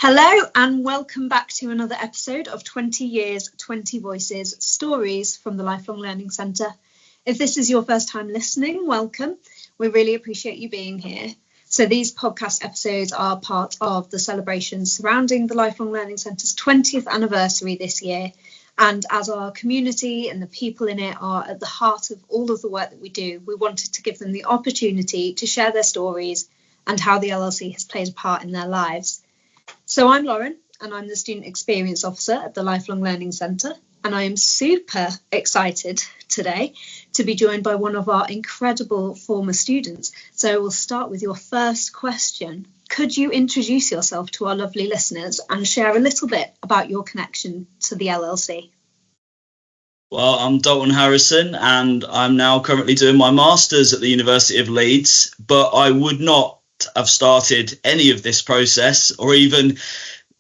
Hello and welcome back to another episode of 20 Years, 20 Voices, Stories from the Lifelong Learning Centre. If this is your first time listening, welcome. We really appreciate you being here. So these podcast episodes are part of the celebrations surrounding the Lifelong Learning Centre's 20th anniversary this year. And as our community and the people in it are at the heart of all of the work that we do, we wanted to give them the opportunity to share their stories and how the LLC has played a part in their lives. So I'm Lauren and I'm the Student Experience Officer at the Lifelong Learning Centre, and I am super excited today to be joined by one of our incredible former students. So we'll start with your first question. Could you introduce yourself to our lovely listeners and share a little bit about your connection to the LLC? Well, I'm Dalton Harrison and I'm now currently doing my Masters at the University of Leeds, but I would not have started any of this process or even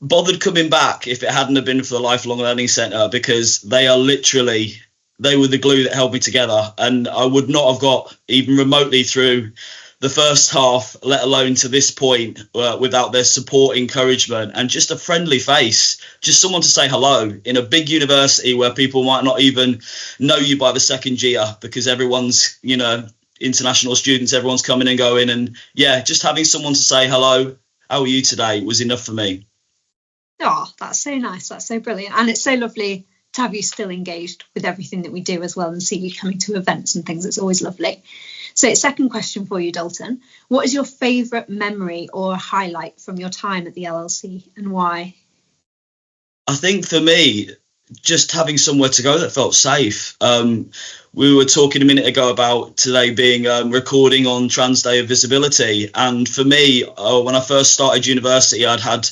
bothered coming back if it hadn't have been for the Lifelong Learning Centre, because they were the glue that held me together, and I would not have got even remotely through the first half, let alone to this point, without their support, encouragement, and just a friendly face, just someone to say hello in a big university where people might not even know you by the second year because everyone's, international students, everyone's coming and going. And yeah, just having someone to say hello, how are you today, was enough for me. Oh, that's so nice. That's so brilliant. And it's so lovely to have you still engaged with everything that we do as well and see you coming to events and things. It's always lovely. So second question for you, Dalton. What is your favourite memory or highlight from your time at the LLC and why? I think for me, just having somewhere to go that felt safe. We were talking a minute ago about today being recording on Trans Day of Visibility. And for me, when I first started university, I'd had,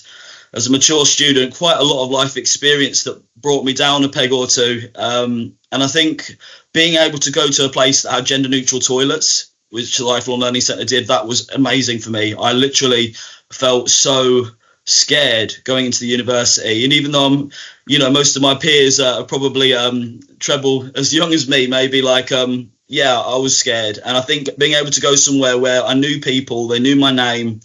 as a mature student, quite a lot of life experience that brought me down a peg or two. And I think being able to go to a place that had gender neutral toilets, which the Lifelong Learning Centre did, that was amazing for me. I literally felt so scared going into the university, and even though I'm, most of my peers are probably treble as young as me, maybe I was scared. And I think being able to go somewhere where I knew people, they knew my name,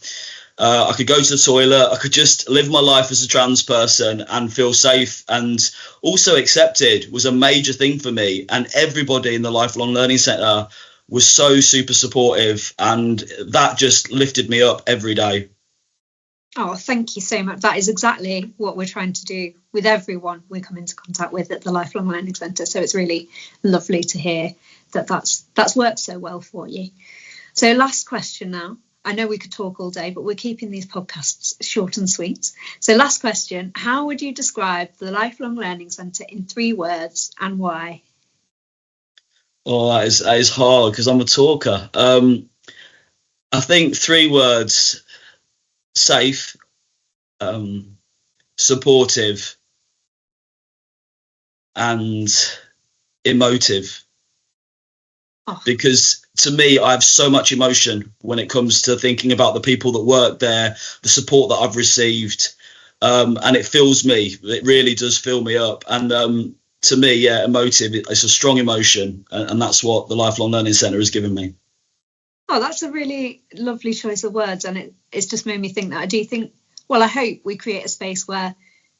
I could go to the toilet, I could just live my life as a trans person and feel safe and also accepted was a major thing for me. And everybody in the Lifelong Learning Centre was so super supportive, and that just lifted me up every day. Oh, thank you so much. That is exactly what we're trying to do with everyone we come into contact with at the Lifelong Learning Centre. So it's really lovely to hear that that's worked so well for you. So last question now. I know we could talk all day, but we're keeping these podcasts short and sweet. So last question, how would you describe the Lifelong Learning Centre in 3 words and why? Oh, that is hard because I'm a talker. I think 3 words: safe, supportive, and emotive. Oh. Because to me, I have so much emotion when it comes to thinking about the people that work there, the support that I've received, and it fills me. It really does fill me up. And to me, yeah, emotive, it's a strong emotion, and that's what the Lifelong Learning Centre has given me. Oh, that's a really lovely choice of words, and it's just made me think that I hope we create a space where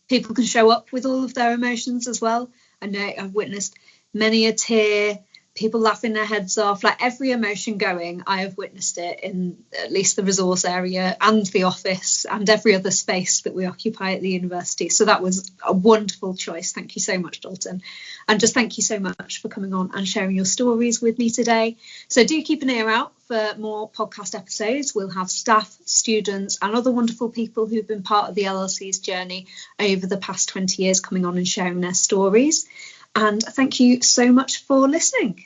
people can show up with all of their emotions as well. I know I've witnessed many a tear, people laughing their heads off, like every emotion going. I have witnessed it in at least the resource area and the office and every other space that we occupy at the university. So that was a wonderful choice. Thank you so much, Dalton. And just thank you so much for coming on and sharing your stories with me today. So do keep an ear out for more podcast episodes. We'll have staff, students and other wonderful people who've been part of the LLC's journey over the past 20 years coming on and sharing their stories. And thank you so much for listening.